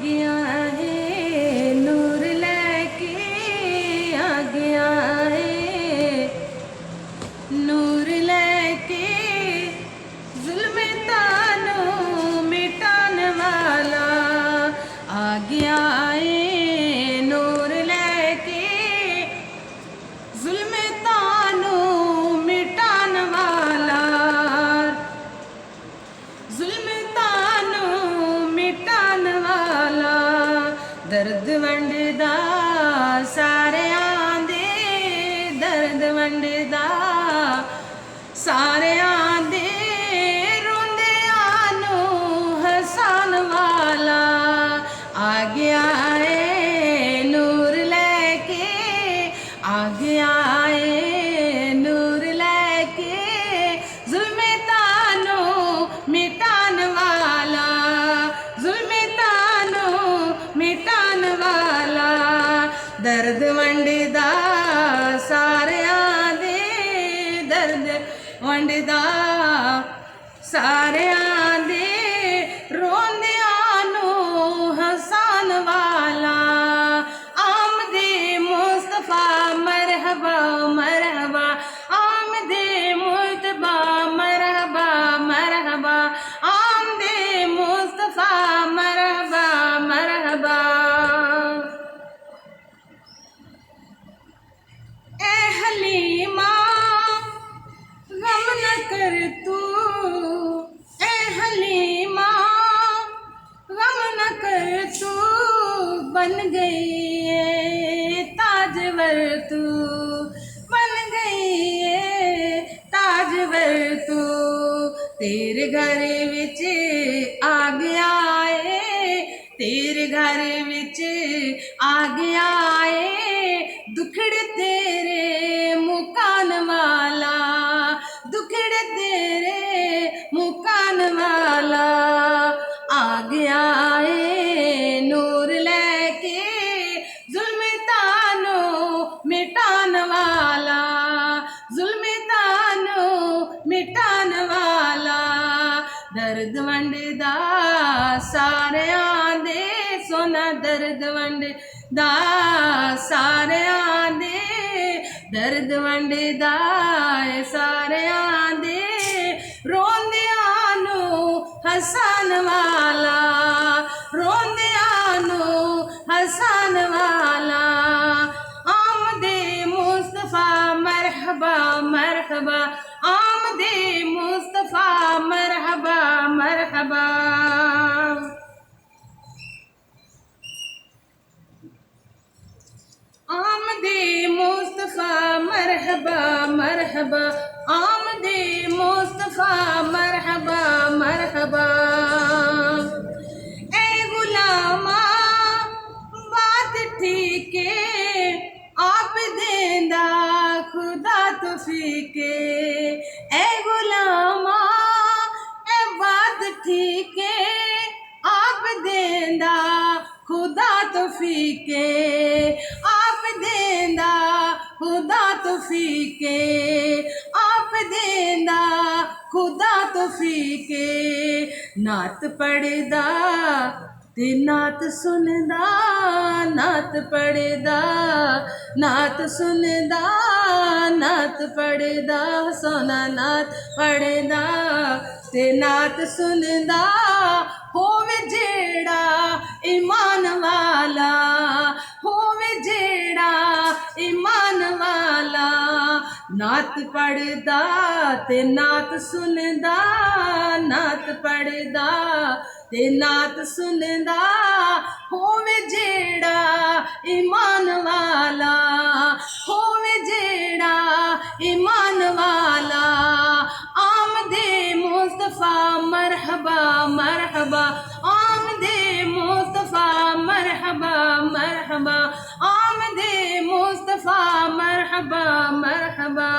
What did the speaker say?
गया है नूर लेके आ गया है नूर लेके जुल्म तानो मिटाने वाला आ गया है नूर लेके जुल्म तानो मिटाने वाला जुल्म तानो मिटाने वाला दर्द वंडदा सारे आंदे दर्द वंडदा सारे आंदे रोंदे आनो हसान वाला आ गया है नूर लेके आ गया है नूर लेके जुल्म तानो मिटाने वाला जुल्म तानो मिटाने वाला दर्द वंडदा सारे आंदे दर्द वंडदा सारे आंदे रोंदे आनो हसान वाला आमदे मुस्तफा मरहबा मरहबा आमदे मुस्तफा मरहबा मरहबा आमदे मुस्तफा मरहबा मरहबा ए हलीमा गम न कर तू ए हलीमा गम न कर तू बन गई है ताजवर तू बन गई है ताजवर तू तेरे घर विच आ गया है तेरे घर विच आ गया है दुखड़े तेरे मुकान वाला दुखड़े तेरे मुकान वाला आ गया है नूर लेके जुल्म तानो मिटान वाला जुल्म तानो मिटान वाला दर्द वंडदा सारे आंदे सोना दर्द वंडदा सारे आंदे दर्द वंडदा सारे आंदे रोंदे आनो हसन वाला रोंदे आनो हसन वाला आमदे मुस्तफा मरहबा मरहबा आमदे मुस्तफा मरहबा मरहबा आमदे मुस्तफा मरहबा मरहबा आमदे मुस्तफा मरहबा मरहबा ए गुलामा बात ठीक है आप देंदा खुदा तो फीके ए गुलामा ए बात ठीक है आप देंदा खुदा तो फीके आप देंदा खुदा तो फीके आप देंदा खुदा तो फीके नात पढ़दा ते नात सुनदा नात पढ़दा नात सुनदा नात पढ़दा सोना नात पढ़दा ते नात सुनदा होवे जेड़ा ईमान वाला होवे जेड़ा ईमान वाला नात पढ़दा ते नात सुनदा नात पढ़दा ते नात सुनदा होवे जेड़ा ईमान वाला होवे जेड़ा ईमान वाला आमदे मुस्तफा मरहबा मरहबा आमदे मुस्तफा मरहबा मरहबा आमदे मुस्तफा मरहबा मरहबा